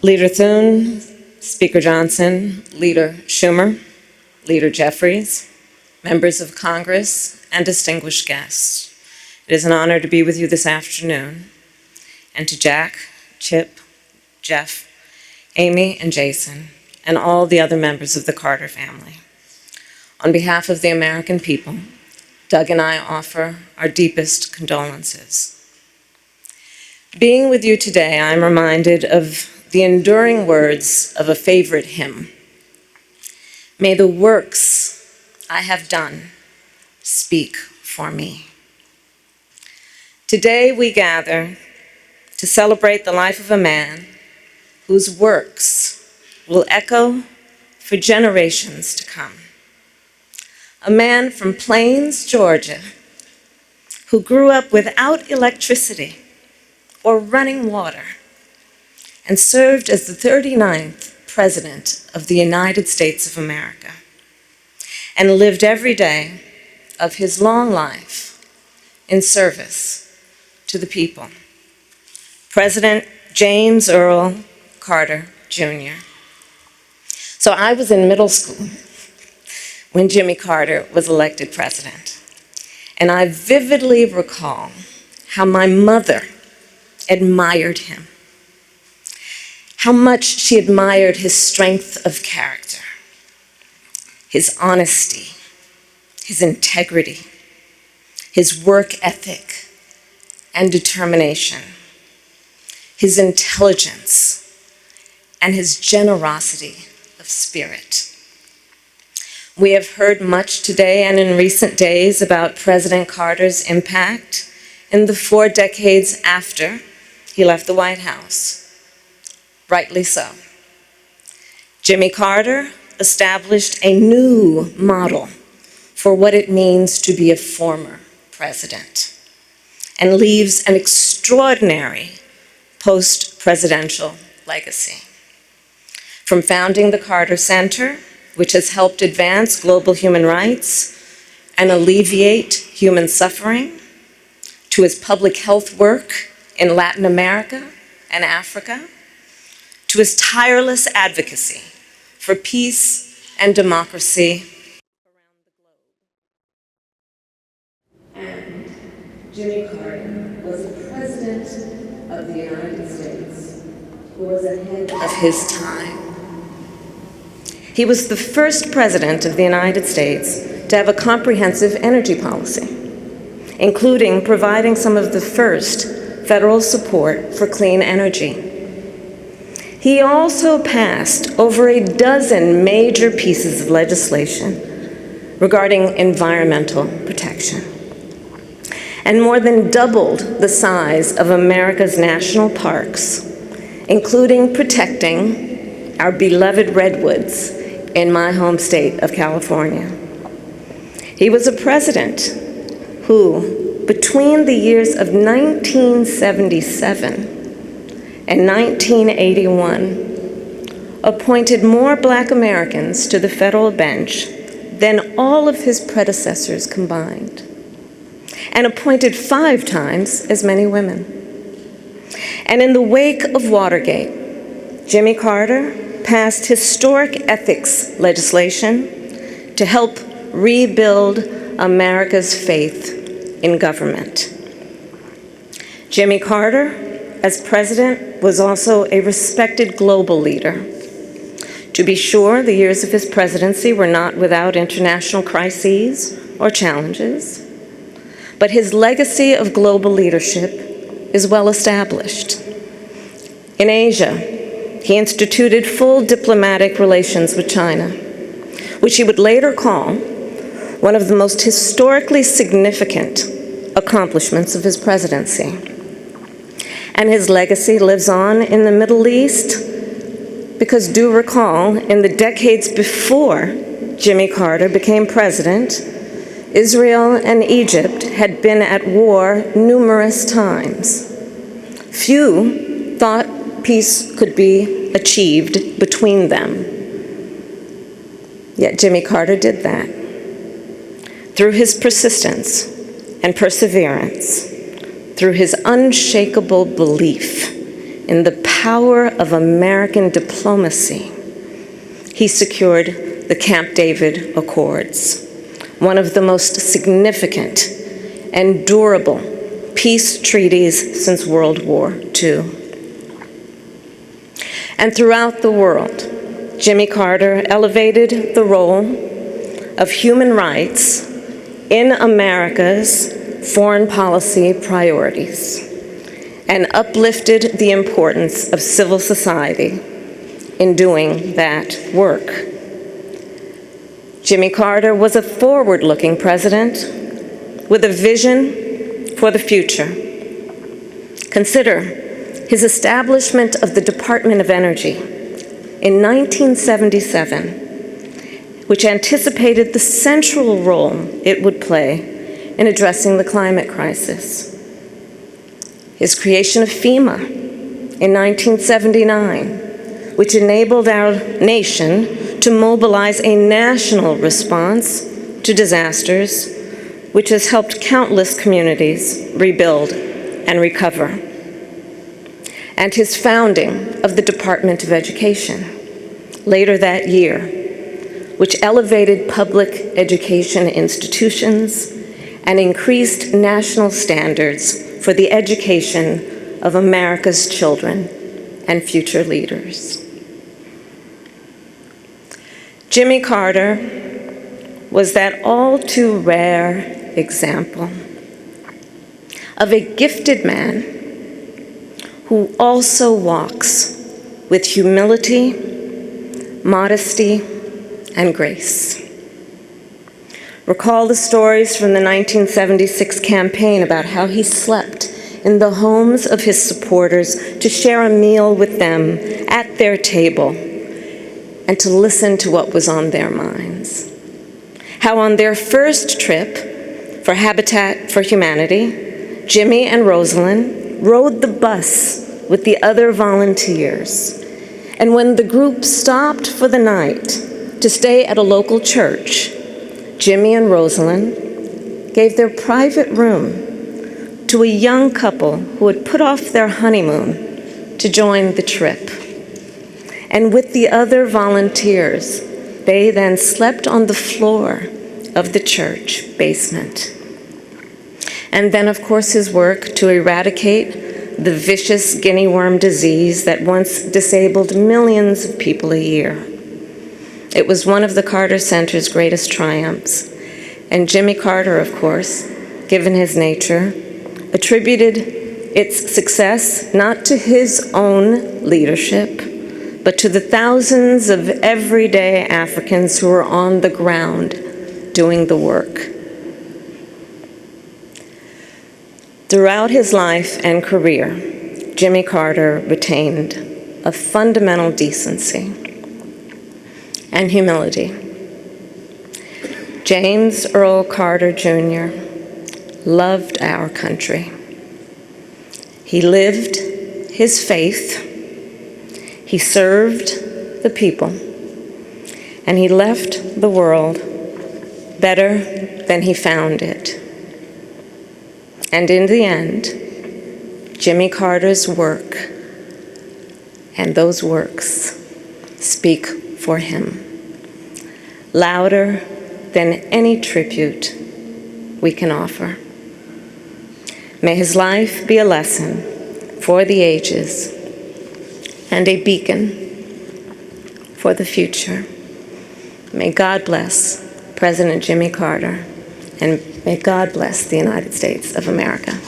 Leader Thune, Speaker Johnson, Leader Schumer, Leader Jeffries, members of Congress, and distinguished guests. It is an honor to be with you this afternoon, and to Jack, Chip, Jeff, Amy, and Jason, and all the other members of the Carter family. On behalf of the American people, Doug and I offer our deepest condolences. Being with you today, I'm reminded of the enduring words of a favorite hymn. May the works I have done speak for me. Today we gather to celebrate the life of a man whose works will echo for generations to come. A man from Plains, Georgia, who grew up without electricity or running water and served as the 39th President of the United States of America and lived every day of his long life in service to the people. President James Earl Carter, Jr. So I was in middle school when Jimmy Carter was elected president, and I vividly recall how my mother admired him, how much she admired his strength of character, his honesty, his integrity, his work ethic and determination, his intelligence, and his generosity of spirit. We have heard much today and in recent days about President Carter's impact in the 4 decades after he left the White House. Rightly so. Jimmy Carter established a new model for what it means to be a former president and leaves an extraordinary post-presidential legacy. From founding the Carter Center, which has helped advance global human rights and alleviate human suffering, to his public health work in Latin America and Africa, to his tireless advocacy for peace and democracy around the globe. And Jimmy Carter was a president of the United States who was ahead of his time. He was the first president of the United States to have a comprehensive energy policy, including providing some of the first federal support for clean energy. He also passed over a dozen major pieces of legislation regarding environmental protection, and more than doubled the size of America's national parks, including protecting our beloved redwoods in my home state of California. He was a president who, between the years of 1977 and 1981, appointed more Black Americans to the federal bench than all of his predecessors combined, and appointed 5 times as many women. And in the wake of Watergate, Jimmy Carter passed historic ethics legislation to help rebuild America's faith in government. Jimmy Carter, as president, was also a respected global leader. To be sure, the years of his presidency were not without international crises or challenges, but his legacy of global leadership is well established. In Asia, he instituted full diplomatic relations with China, which he would later call one of the most historically significant accomplishments of his presidency. And his legacy lives on in the Middle East because, do recall, in the decades before Jimmy Carter became president, Israel and Egypt had been at war numerous times. Few thought peace could be achieved between them. Yet Jimmy Carter did that. Through his persistence and perseverance, through his unshakable belief in the power of American diplomacy, he secured the Camp David Accords, one of the most significant and durable peace treaties since World War II. And throughout the world, Jimmy Carter elevated the role of human rights in America's foreign policy priorities and uplifted the importance of civil society in doing that work. Jimmy Carter was a forward-looking president with a vision for the future. Consider his establishment of the Department of Energy in 1977, which anticipated the central role it would play in addressing the climate crisis. His creation of FEMA in 1979, which enabled our nation to mobilize a national response to disasters, which has helped countless communities rebuild and recover. And his founding of the Department of Education later that year, which elevated public education institutions and increased national standards for the education of America's children and future leaders. Jimmy Carter was that all too rare example of a gifted man who also walks with humility, modesty, and grace. Recall the stories from the 1976 campaign about how he slept in the homes of his supporters to share a meal with them at their table and to listen to what was on their minds. How on their first trip for Habitat for Humanity, Jimmy and Rosalind rode the bus with the other volunteers. And when the group stopped for the night to stay at a local church, Jimmy and Rosalind gave their private room to a young couple who had put off their honeymoon to join the trip. And with the other volunteers, they then slept on the floor of the church basement. And then, of course, his work to eradicate the vicious guinea worm disease that once disabled millions of people a year. It was one of the Carter Center's greatest triumphs. And Jimmy Carter, of course, given his nature, attributed its success not to his own leadership, but to the thousands of everyday Africans who were on the ground doing the work. Throughout his life and career, Jimmy Carter retained a fundamental decency and humility. James Earl Carter Jr. loved our country. He lived his faith, he served the people, and he left the world better than he found it. And in the end, Jimmy Carter's work and those works speak for him, louder than any tribute we can offer. May his life be a lesson for the ages and a beacon for the future. May God bless President Jimmy Carter, and may God bless the United States of America.